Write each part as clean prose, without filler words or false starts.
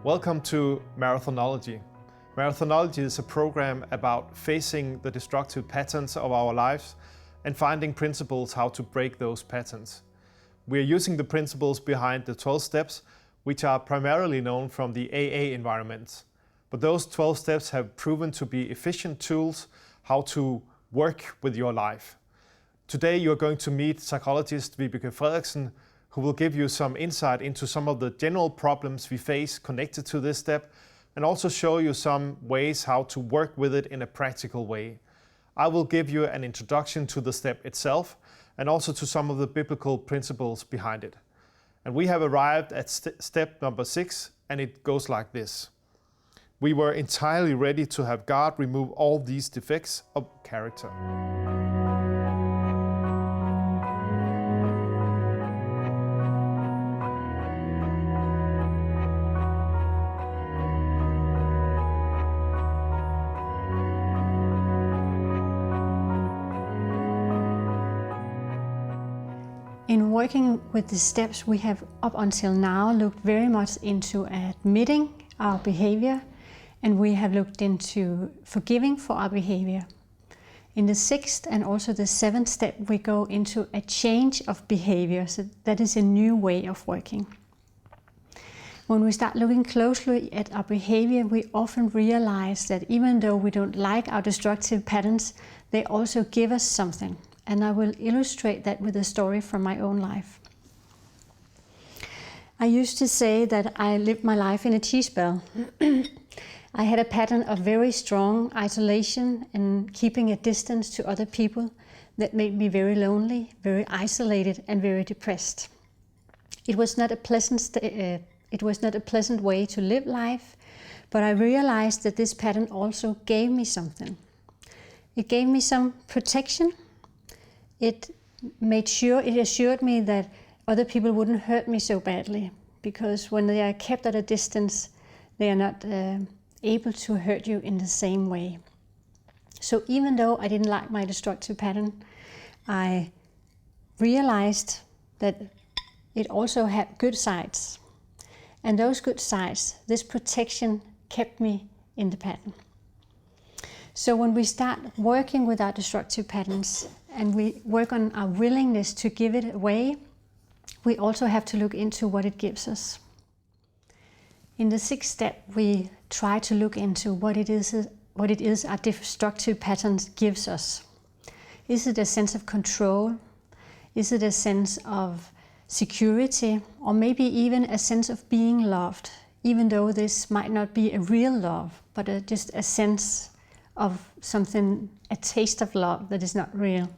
Welcome to Marathonology. Marathonology is a program about facing the destructive patterns of our lives and finding principles how to break those patterns. We are using the principles behind the 12 steps, which are primarily known from the AA environment. But those 12 steps have proven to be efficient tools how to work with your life. Today you are going to meet psychologist Vibeke Frederiksen, who will give you some insight into some of the general problems we face connected to this step, and also show you some ways how to work with it in a practical way. I will give you an introduction to the step itself and also to some of the biblical principles behind it. And we have arrived at step number 6, and it goes like this. We were entirely ready to have God remove all these defects of character. In working with the steps, we have up until now looked very much into admitting our behavior, and we have looked into forgiving for our behavior. In the 6th and also the 7th step, we go into a change of behavior, so that is a new way of working. When we start looking closely at our behavior, we often realize that even though we don't like our destructive patterns, they also give us something. And I will illustrate that with a story from my own life. I used to say that I lived my life in a cheese bell. I had a pattern of very strong isolation and keeping a distance to other people that made me very lonely, very isolated, and very depressed. It was not a pleasant way to live life, but I realized that this pattern also gave me something. It gave me some protection. It assured me that other people wouldn't hurt me so badly, because when they are kept at a distance, they are not able to hurt you in the same way. So even though I didn't like my destructive pattern, I realized that it also had good sides. And those good sides, this protection, kept me in the pattern. So when we start working with our destructive patterns and we work on our willingness to give it away, we also have to look into what it gives us. In the 6th step, we try to look into what it is our destructive patterns gives us. Is it a sense of control? Is it a sense of security? Or maybe even a sense of being loved, even though this might not be a real love, but just a sense of something, a taste of love that is not real.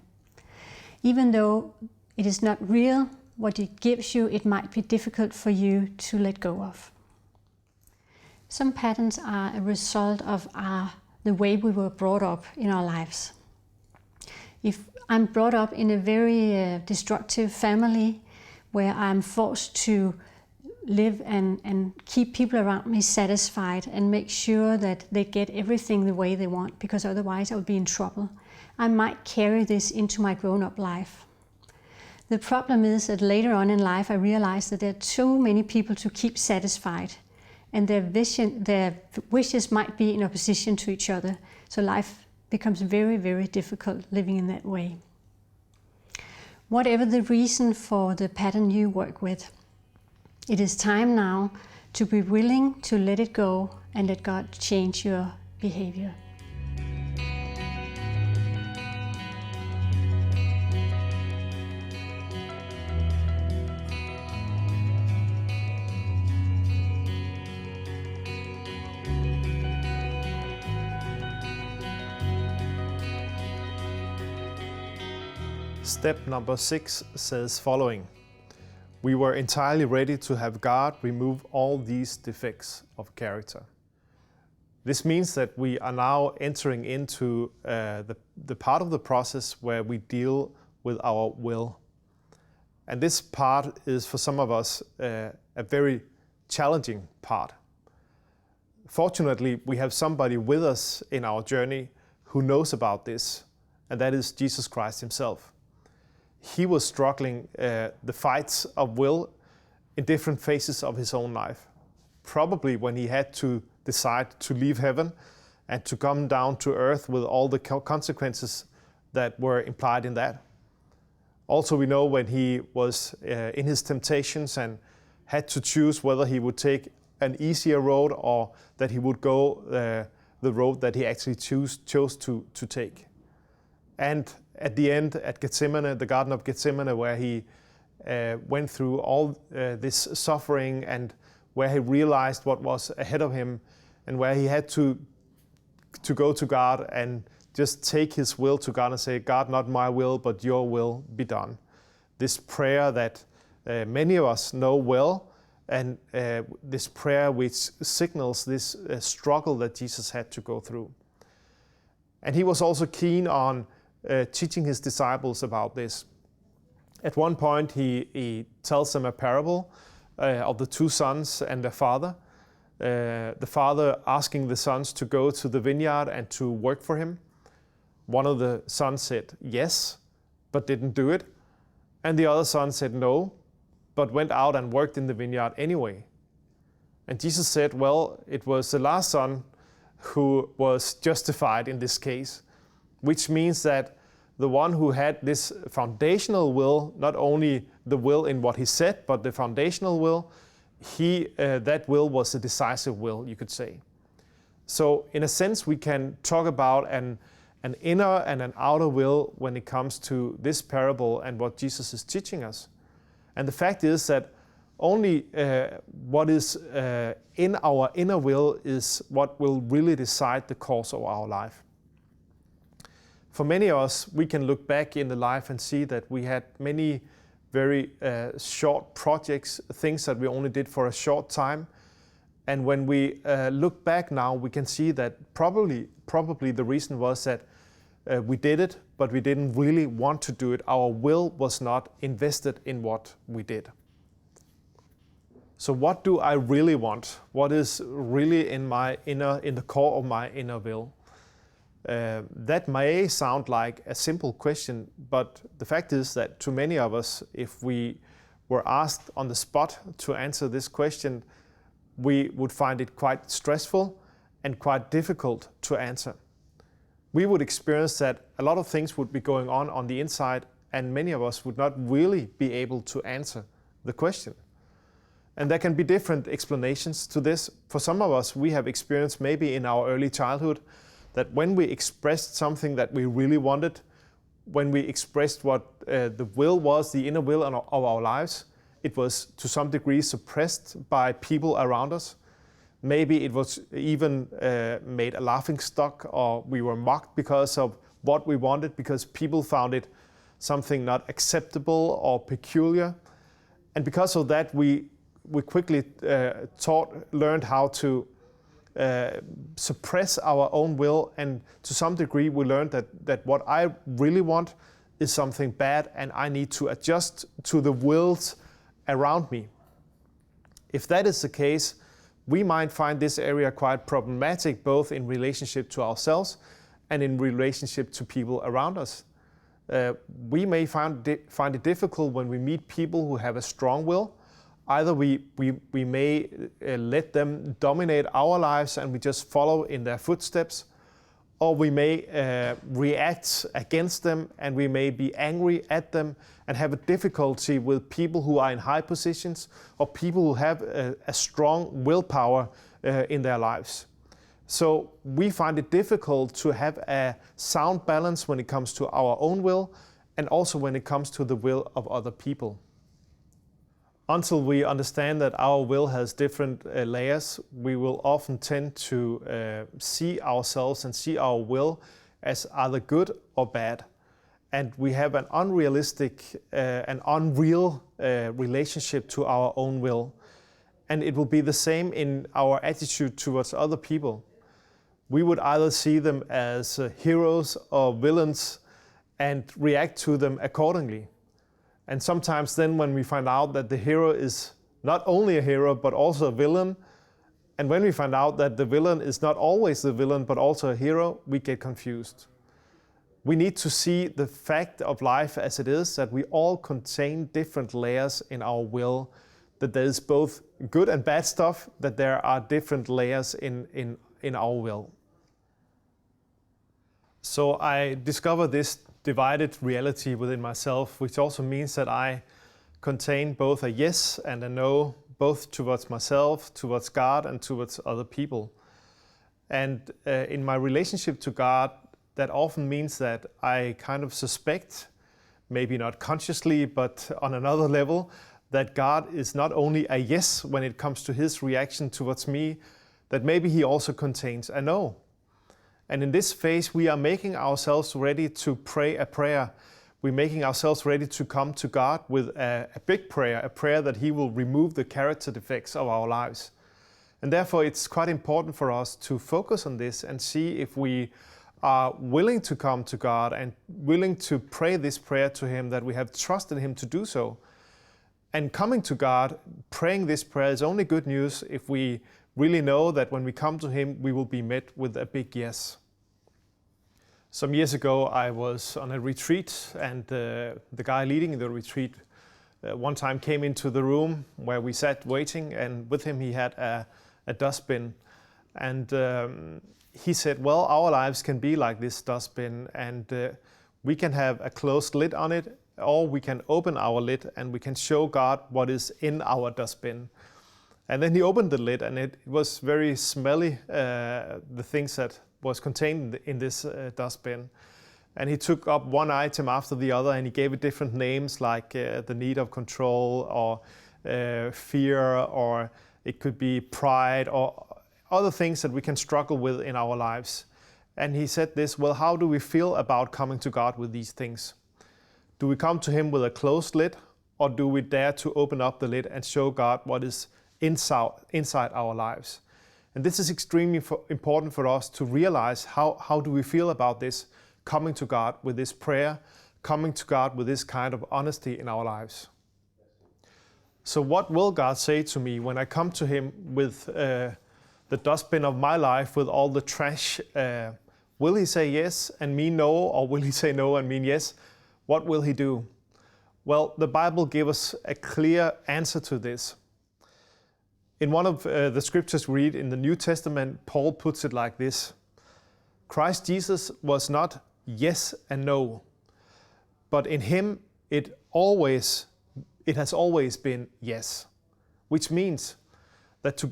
Even though it is not real, what it gives you, it might be difficult for you to let go of. Some patterns are a result of the way we were brought up in our lives. If I'm brought up in a very destructive family where I'm forced to live and keep people around me satisfied and make sure that they get everything the way they want, because otherwise I would be in trouble, I might carry this into my grown-up life. The problem is that later on in life I realized that there are too many people to keep satisfied, and their wishes might be in opposition to each other, so life becomes very, very difficult living in that way. Whatever the reason for the pattern you work with, it is time now to be willing to let it go and let God change your behavior. Step number 6 says following. We were entirely ready to have God remove all these defects of character. This means that we are now entering into the part of the process where we deal with our will. And this part is for some of us a very challenging part. Fortunately, we have somebody with us in our journey who knows about this, and that is Jesus Christ himself. He was struggling the fights of will in different phases of his own life. probably when he had to decide to leave heaven and to come down to earth with all the consequences that were implied in that. Also, we know when he was in his temptations and had to choose whether he would take an easier road or that he would go the road that he actually chose to take. And at the end, at Gethsemane, the Garden of Gethsemane, where he went through all this suffering and where he realized what was ahead of him and where he had to go to God and just take his will to God and say, God, not my will, but your will be done. This prayer that many of us know well, and this prayer which signals this struggle that Jesus had to go through. And he was also keen on teaching his disciples about this. At one point, he tells them a parable of the two sons and their father. The father asking the sons to go to the vineyard and to work for him. One of the sons said yes, but didn't do it. And the other son said no, but went out and worked in the vineyard anyway. And Jesus said, well, it was the last son who was justified in this case, which means that the one who had this foundational will, not only the will in what he said, but the foundational will, that will was a decisive will, you could say. So in a sense, we can talk about an inner and an outer will when it comes to this parable and what Jesus is teaching us. And the fact is that only what is in our inner will is what will really decide the course of our life. For many of us, we can look back in the life and see that we had many very short projects, things that we only did for a short time. And when we look back now, we can see that probably the reason was that we did it, but we didn't really want to do it. Our will was not invested in what we did. So what do I really want? What is really in the core of my inner will? That may sound like a simple question, but the fact is that to many of us, if we were asked on the spot to answer this question, we would find it quite stressful and quite difficult to answer. We would experience that a lot of things would be going on the inside, and many of us would not really be able to answer the question. And there can be different explanations to this. For some of us, we have experienced maybe in our early childhood that when we expressed something that we really wanted, when we expressed what the will was, the inner will of our lives, it was to some degree suppressed by people around us. Maybe it was even made a laughingstock, or we were mocked because of what we wanted, because people found it something not acceptable or peculiar. And because of that, we quickly learned how to suppress our own will, and to some degree we learned that what I really want is something bad, and I need to adjust to the wills around me. If that is the case, we might find this area quite problematic, both in relationship to ourselves and in relationship to people around us. We may find it difficult when we meet people who have a strong will. Either we may let them dominate our lives and we just follow in their footsteps, or we may react against them and we may be angry at them and have a difficulty with people who are in high positions or people who have a strong willpower in their lives. So we find it difficult to have a sound balance when it comes to our own will and also when it comes to the will of other people. Until we understand that our will has different layers, we will often tend to see ourselves and see our will as either good or bad. And we have an unrealistic and unreal relationship to our own will. And it will be the same in our attitude towards other people. We would either see them as heroes or villains and react to them accordingly. And sometimes then when we find out that the hero is not only a hero but also a villain, and when we find out that the villain is not always the villain but also a hero, we get confused. We need to see the fact of life as it is, that we all contain different layers in our will that there is both good and bad stuff, that there are different layers in our will. So I discovered this divided reality within myself, which also means that I contain both a yes and a no, both towards myself, towards God, and towards other people. And in my relationship to God, that often means that I kind of suspect, maybe not consciously, but on another level, that God is not only a yes when it comes to his reaction towards me, that maybe he also contains a no. And in this phase, we are making ourselves ready to pray a prayer. We're making ourselves ready to come to God with a big prayer, a prayer that he will remove the character defects of our lives. And therefore, it's quite important for us to focus on this and see if we are willing to come to God and willing to pray this prayer to him, that we have trusted him to do so. And coming to God, praying this prayer is only good news if we really know that when we come to him, we will be met with a big yes. Some years ago, I was on a retreat, and the guy leading the retreat one time came into the room where we sat waiting, and with him he had a dustbin. And he said, well, our lives can be like this dustbin, and we can have a closed lid on it, or we can open our lid and we can show God what is in our dustbin. And then he opened the lid, and it was very smelly, the things that was contained in this dustbin. And he took up one item after the other, and he gave it different names, like the need of control, or fear, or it could be pride, or other things that we can struggle with in our lives. And he said this, well, how do we feel about coming to God with these things? Do we come to him with a closed lid, or do we dare to open up the lid and show God what is inside our lives? And this is extremely important for us to realize how do we feel about this, coming to God with this prayer, coming to God with this kind of honesty in our lives. So what will God say to me when I come to him with the dustbin of my life, with all the trash? Will he say yes and mean no, or will he say no and mean yes? What will he do? Well, the Bible gives us a clear answer to this. In one of the scriptures we read in the New Testament, Paul puts it like this: Christ Jesus was not yes and no, but in him it has always been yes. Which means that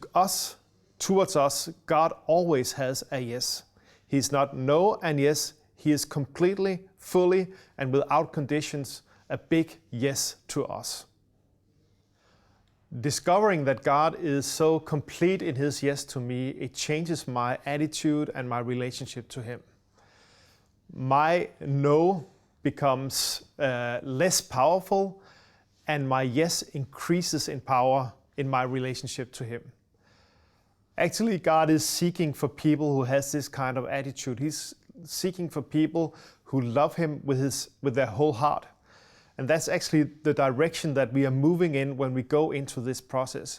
towards us, God always has a yes. He's not no and yes, he is completely, fully, and without conditions, a big yes to us. Discovering that God is so complete in his yes to me, it changes my attitude and my relationship to him. My no becomes less powerful, and my yes increases in power in my relationship to him. Actually, God is seeking for people who has this kind of attitude. He's seeking for people who love him with their whole heart. And that's actually the direction that we are moving in when we go into this process.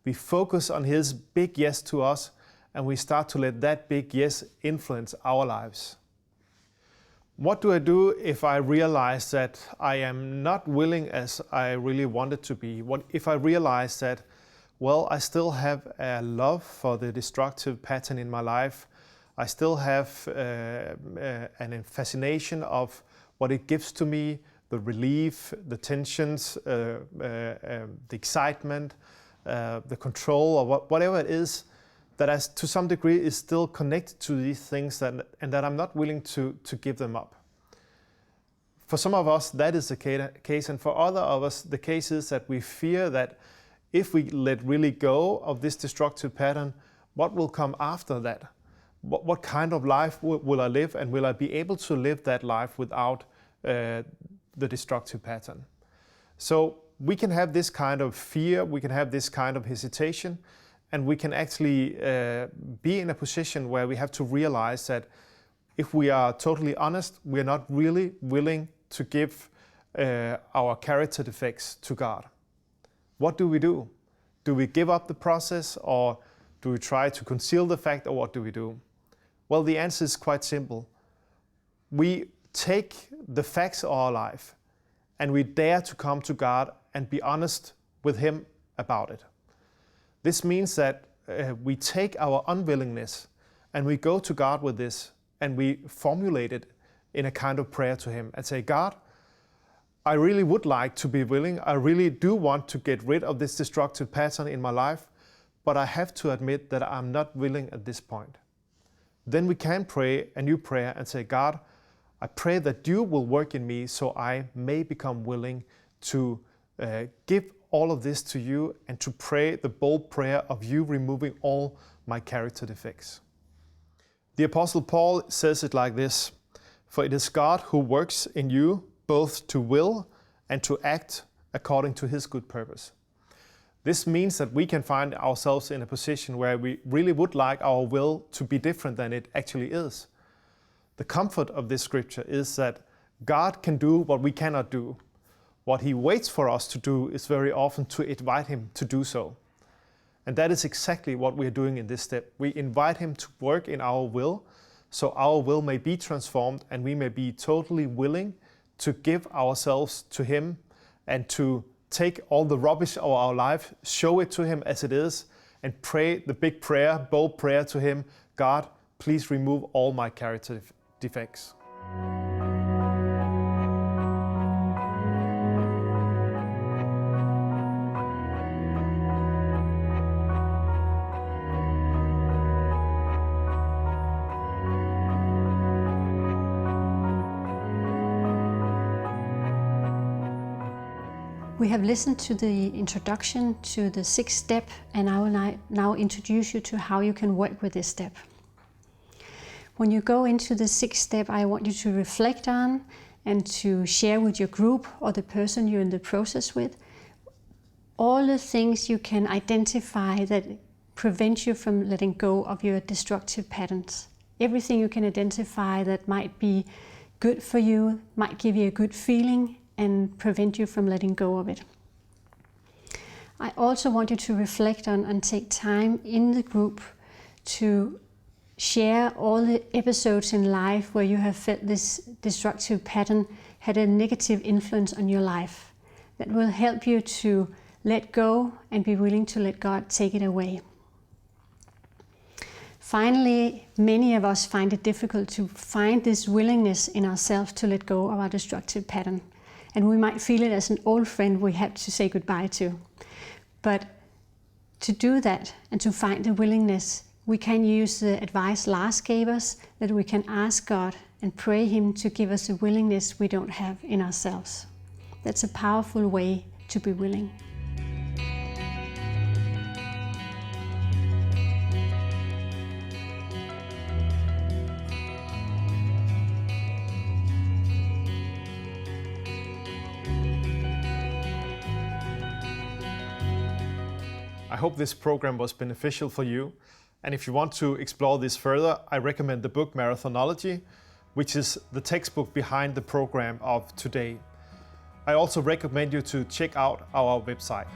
We focus on his big yes to us, and we start to let that big yes influence our lives. What do I do if I realize that I am not willing as I really wanted to be? What if I realize that, well, I still have a love for the destructive pattern in my life. I still have a fascination of what it gives to me, the relief, the tensions, the excitement, the control, or whatever it is, that to some degree is still connected to these things, and that I'm not willing to give them up. For some of us, that is the case, and for other of us, the case is that we fear that if we let really go of this destructive pattern, what will come after that? What kind of life will I live, and will I be able to live that life without the destructive pattern? So we can have this kind of fear, we can have this kind of hesitation, and we can actually be in a position where we have to realize that if we are totally honest, we are not really willing to give our character defects to God. What do we do? Do we give up the process, or do we try to conceal the fact, or what do we do? Well, the answer is quite simple. We take the facts of our life and we dare to come to God and be honest with him about it. This means that we take our unwillingness and we go to God with this and we formulate it in a kind of prayer to Him and say, God, I really would like to be willing. I really do want to get rid of this destructive pattern in my life, but I have to admit that I'm not willing at this point. Then we can pray a new prayer and say, God, I pray that you will work in me so I may become willing to give all of this to you and to pray the bold prayer of you removing all my character defects. The Apostle Paul says it like this, for it is God who works in you both to will and to act according to His good purpose. This means that we can find ourselves in a position where we really would like our will to be different than it actually is. The comfort of this scripture is that God can do what we cannot do. What He waits for us to do is very often to invite Him to do so. And that is exactly what we are doing in this step. We invite Him to work in our will, so our will may be transformed and we may be totally willing to give ourselves to Him and to take all the rubbish of our life, show it to Him as it is, and pray the big prayer, bold prayer to Him, God, please remove all my character defects. We have listened to the introduction to the 6th step, and I will now introduce you to how you can work with this step. When you go into the 6th step, I want you to reflect on and to share with your group or the person you're in the process with all the things you can identify that prevent you from letting go of your destructive patterns. Everything you can identify that might be good for you, might give you a good feeling, and prevent you from letting go of it. I also want you to reflect on and take time in the group to share all the episodes in life where you have felt this destructive pattern had a negative influence on your life. That will help you to let go and be willing to let God take it away. Finally, many of us find it difficult to find this willingness in ourselves to let go of our destructive pattern. And we might feel it as an old friend we have to say goodbye to. But to do that and to find the willingness, we can use the advice Lars gave us, that we can ask God and pray Him to give us a willingness we don't have in ourselves. That's a powerful way to be willing. I hope this program was beneficial for you, and if you want to explore this further, I recommend the book Marathonology, which is the textbook behind the program of today. I also recommend you to check out our website.